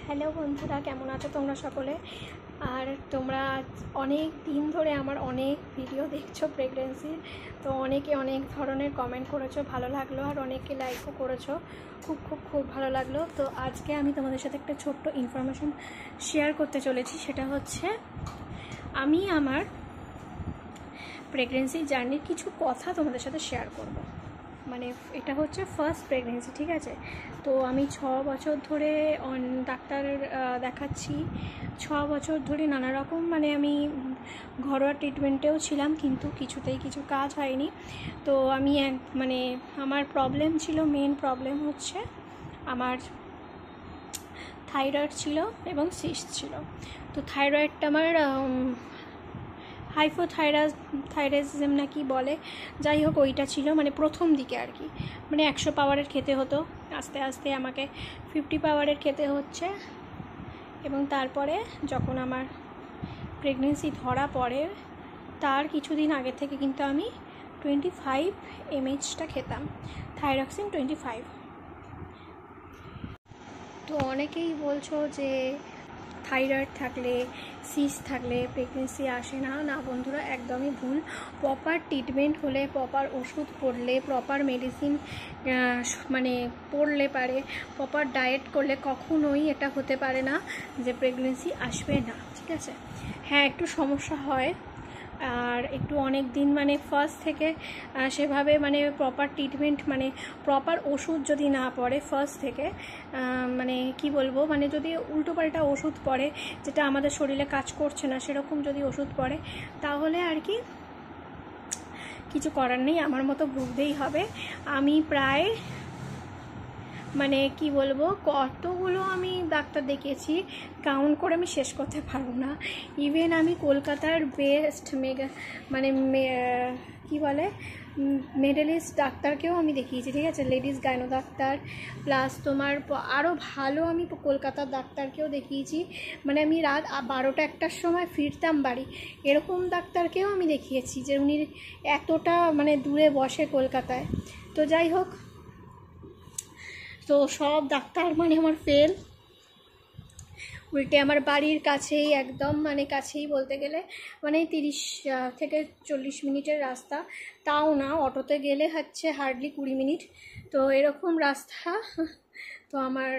Hello বন্ধুরা, কেমন আছো তোমরা সকলে? আর তোমরা অনেক দিন ধরে আমার অনেক ভিডিও দেখছো প্রেগনেন্সির, তো অনেকে অনেক ধরনের কমেন্ট করেছো, ভালো লাগলো। আর অনেকে লাইকও করেছো, খুব ভালো লাগলো। তো আজকে আমি তোমাদের সাথে একটা ছোট্ট ইনফরমেশন শেয়ার করতে চলেছি। সেটা হচ্ছে আমি আমার প্রেগনেন্সি জার্নির কিছু কথা তোমাদের সাথে শেয়ার করব। মানে এটা হচ্ছে ফার্স্ট প্রেগনেন্সি, ঠিক আছে? তো আমি 6 বছর ধরে ডাক্তার দেখাচ্ছি। 6 বছর ধরে নানা রকম মানে আমি ঘরোয়া ট্রিটমেন্টেও ছিলাম, কিন্তু কিছুতেই কিছু কাজ হয়নি। তো আমি মানে আমার প্রবলেম ছিল, মেন প্রবলেম হচ্ছে আমার থাইরয়েড ছিল এবং সিস্ট ছিল। তো থাইরয়েডটা আমার হাইপোথাইরয়েডিজম না কি বলে, যাই হোক ওইটা ছিল মানে প্রথম দিকে আর কি। মানে 100 পাওয়ারের খেতে হতো, আস্তে আস্তে আমাকে 50 পাওয়ারের খেতে হচ্ছে। এবং তারপরে যখন আমার প্রেগনেন্সি ধরা পড়ে তার কিছুদিন আগে থেকে কিন্তু আমি 25 mg খেতাম, থাইরক্সিন 25। তো অনেকেই বলছো যে থাইরয়েড থাকলে, সিস্ট থাকলে প্রেগনেন্সি আসে না। না বন্ধুরা, একদমই ভুল। প্রপার ট্রিটমেন্ট হলে, প্রপার ওষুধ পড়লে, প্রপার মেডিসিন মানে পড়লে পারে, প্রপার ডায়েট করলে কখনোই এটা হতে পারে না যে প্রেগনেন্সি আসবে না, ঠিক আছে? হ্যাঁ, একটু সমস্যা হয়, আর একটু অনেক দিন মানে ফার্স্ট থেকে সেভাবে মানে প্রপার ট্রিটমেন্ট মানে প্রপার ওষুধ যদি না পড়ে ফার্স্ট থেকে, মানে কি বলবো, মানে যদি উল্টোপাল্টা ওষুধ পড়ে যেটা আমাদের শরীরে কাজ করছে না, সেরকম যদি ওষুধ পড়ে তাহলে আর কি কিছু করার নেই, আমার মতো ভুগতেই হবে। আমি প্রায় মানে কি বলবো, কতগুলো আমি ডাক্তার দেখিয়েছি, কাউন্ট করে আমি শেষ করতে পারবো না। ইভেন আমি কলকাতার বেস্ট মানে কি বলে মেডেলিস্ট ডাক্তারকেও আমি দেখিয়েছি, ঠিক আছে? লেডিস গাইনো ডাক্তার, প্লাস তোমার আরও ভালো আমি কলকাতার ডাক্তারকেও দেখিয়েছি। মানে আমি রাত 12টা-1টার সময় ফিরতাম বাড়ি, এরকম ডাক্তারকেও আমি দেখিয়েছি, যে উনি এতটা মানে দূরে বসে কলকাতায়। তো যাই হোক, তো সব ডাক্তার মানে আমার ফেল। উল্টে আমার বাড়ির কাছেই, একদম মানে কাছেই বলতে গেলে মানে 30 থেকে 40 মিনিটের রাস্তা, তাও না, অটোতে গেলে হচ্ছে হার্ডলি 20 মিনিট, তো এরকম রাস্তা। তো আমার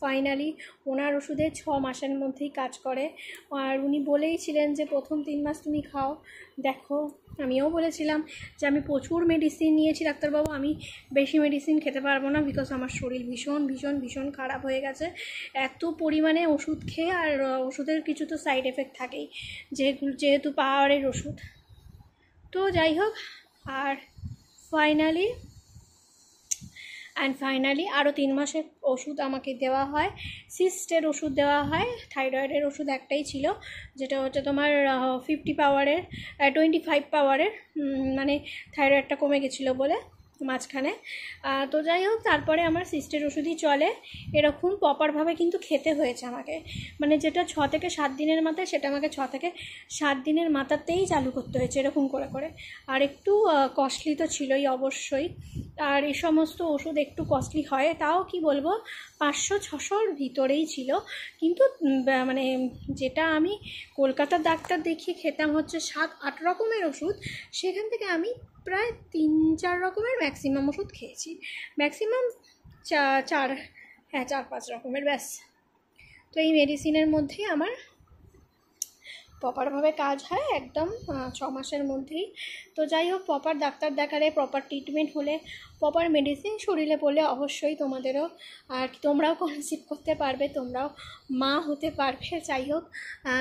ফাইনালি ওনার ওষুধে 6 মাসের মধ্যেই কাজ করে। আর উনি বলেইছিলেন যে প্রথম 3 মাস তুমি খাও, দেখো। আমিও বলেছিলাম যে আমি প্রচুর মেডিসিন নিয়েছি ডাক্তারবাবু, আমি বেশি মেডিসিন খেতে পারবো না, বিকজ আমার শরীর ভীষণ ভীষণ ভীষণ খারাপ হয়ে গেছে এত পরিমাণে ওষুধ খেয়ে। আর ওষুধের কিছু তো সাইড এফেক্ট থাকেই, যেহেতু পাওয়ারের ওষুধ। তো যাই হোক, আর ফাইনালি আরও 3 মাসের ওষুধ আমাকে দেওয়া হয়, সিস্টের ওষুধ দেওয়া হয়। থাইরয়েডের ওষুধ একটাই ছিল, যেটা হচ্ছে তোমার 50 পাওয়ারের 25 পাওয়ারের, মানে থাইরয়েডটা কমে গেছিলো বলে মাঝখানে। তো যাই হোক, তারপরে আমার সিস্টের ওষুধই চলে। এরকম প্রপারভাবে কিন্তু খেতে হয়েছে আমাকে, মানে যেটা 6 থেকে 7 দিনের মাথায়, সেটা আমাকে 6 থেকে 7 দিনের মাথাতেই চালু করতে হয়েছে, এরকম করে করে। আর একটু কস্টলি তো ছিলই অবশ্যই, আর এই সমস্ত ওষুধ একটু কস্টলি হয়, তাও কি বলবো 500-600-র ভিতরেই ছিল। কিন্তু মানে যেটা আমি কলকাতার ডাক্তার দেখিয়ে খেতাম হচ্ছে 7-8 রকমের ওষুধ, সেখান থেকে আমি প্রায় 3-4 রকমের ম্যাক্সিমাম ওষুধ খেয়েছি, ম্যাক্সিমাম 4-5 রকমের, ব্যাস। তো এই মেডিসিনের মধ্যেই আমার প্রপারভাবে কাজ হয় একদম 6 মাসের মধ্যেই। তো যাই হোক, প্রপার ডাক্তার দেখালে, প্রপার ট্রিটমেন্ট হলে, প্রপার মেডিসিন শরীরে পড়লে অবশ্যই তোমাদেরও আর তোমরাও কনসিভ করতে পারবে, তোমরাও মা হতে পারবে। যাই হোক,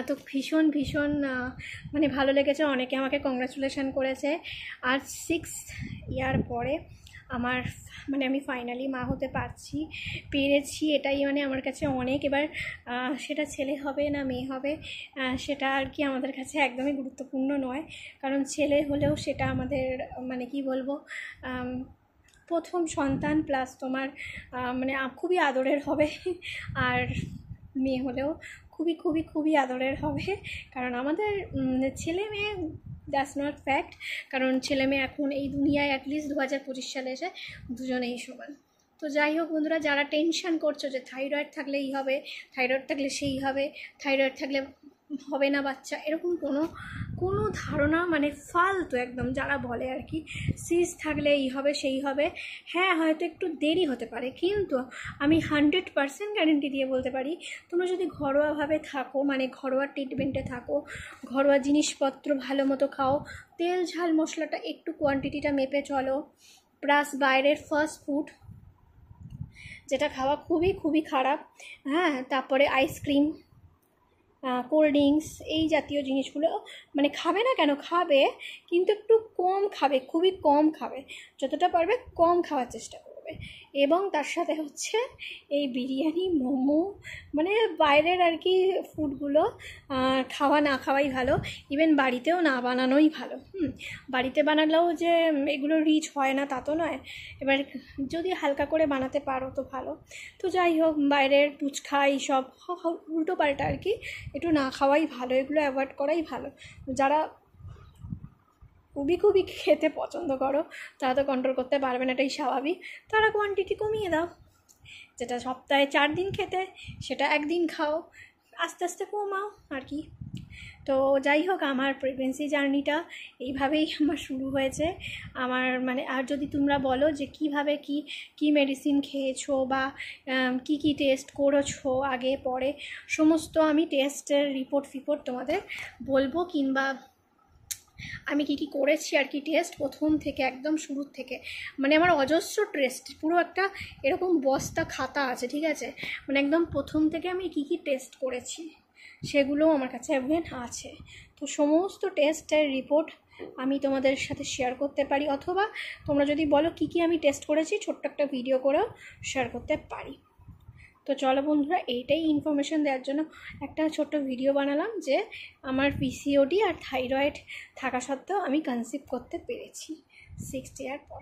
তো ভীষণ ভীষণ মানে ভালো লেগেছে, অনেকে আমাকে কংগ্রাচুলেশন করেছে। আর 6 ইয়ার পরে আমার মানে আমি ফাইনালি মা হতে পেরেছি, এটাই মানে আমার কাছে অনেক। এবার সেটা ছেলে হবে না মেয়ে হবে সেটা আর কি আমাদের কাছে একদমই গুরুত্বপূর্ণ নয়, কারণ ছেলে হলেও সেটা আমাদের মানে কি বলবো প্রথম সন্তান, প্লাস তোমার মানে খুবই আদরের হবে। আর মেয়ে হলেও খুবই খুবই খুবই আদরের হবে, কারণ আমাদের ছেলে মেয়ে দ্যাটস নট ফ্যাক্ট, কারণ ছেলে মেয়ে এখন এই দুনিয়ায় অ্যাটলিস্ট 2025 সালে এসে দুজনেই সমান। তো যাই হোক বন্ধুরা, যারা টেনশন করছো যে থাইরয়েড থাকলে এই হবে, থাইরয়েড থাকলে সেই হবে, থাইরয়েড থাকলে হবে না বাচ্চা, এরকম কোনো ধারণা মানে ফালতু একদম যারা বলে আর কি, সিস থাকলে এই হবে সেই হবে। হ্যাঁ, হয়তো একটু দেরি হতে পারে, কিন্তু আমি 100% গ্যারেন্টি দিয়ে বলতে পারি, তোমরা যদি ঘরোয়াভাবে থাকো, মানে ঘরোয়া ট্রিটমেন্টে থাকো, ঘরোয়া জিনিসপত্র ভালো মতো খাও, তেল ঝাল মশলাটা একটু কোয়ান্টিটিটা মেপে চলো, প্লাস বাইরের ফাস্ট ফুড যেটা খাওয়া খুবই খুবই খারাপ, হ্যাঁ, তারপরে আইসক্রিম, কোল্ড ড্রিঙ্কস, এই জাতীয় জিনিসগুলো মানে খাবে না কেন, খাবে, কিন্তু একটু কম খাবে, খুবই কম খাবে, যতটা পারবে কম খাওয়ার চেষ্টা করবে। এবং তার সাথে হচ্ছে এই বিরিয়ানি, মোমো, মানে বাইরের আর কি ফুডগুলো খাওয়া না খাওয়াই ভালো, ইভেন বাড়িতেও না বানানোই ভালো। বাড়িতে বানালেও যে এগুলো রিচ হয় না তা তো নয়, এবার যদি হালকা করে বানাতে পারো তো ভালো। তো যাই হোক, বাইরের ফুচকা এইসব উল্টো পাল্টা আর কি একটু না খাওয়াই ভালো, এগুলো অ্যাভয়েড করাই ভালো। যারা খুবই খেতে পছন্দ করো তারা তো কন্ট্রোল করতে পারবে না, এটাই স্বাভাবিক, তারা কোয়ান্টিটি কমিয়ে দাও, যেটা সপ্তাহে 4 দিন খেতে সেটা 1 দিন খাও, আস্তে আস্তে কমাও আর কি। তো যাই হোক, আমার প্রেগনেন্সি জার্নিটা এইভাবেই আমার শুরু হয়েছে। আমার মানে, আর যদি তোমরা বলো যে কীভাবে কি মেডিসিন খেয়েছো বা কি টেস্ট করেছো আগে পরে, সমস্ত আমি টেস্টের রিপোর্ট তোমাদের বলবো, কিংবা আমি কি করেছি আর কি টেস্ট প্রথম থেকে একদম শুরুর থেকে, মানে আমার অজস্র টেস্ট, পুরো একটা এরকম বস্তা খাতা আছে, ঠিক আছে, মানে একদম প্রথম থেকে আমি কি টেস্ট করেছি সেগুলোও আমার কাছে অ্যাভেলেবল আছে। তো সমস্ত টেস্টের রিপোর্ট আমি তোমাদের সাথে শেয়ার করতে পারি, অথবা তোমরা যদি বলো কি আমি টেস্ট করেছি, ছোট্ট একটা ভিডিও করেও শেয়ার করতে পারি। তো চলো বন্ধুরা, এইটাই ইনফরমেশান দেওয়ার জন্য একটা ছোট্ট ভিডিও বানালাম যে আমার পিসিওডি আর থাইরয়েড থাকা সত্ত্বেও আমি কনসিভ করতে পেরেছি 6 ইয়ার পর।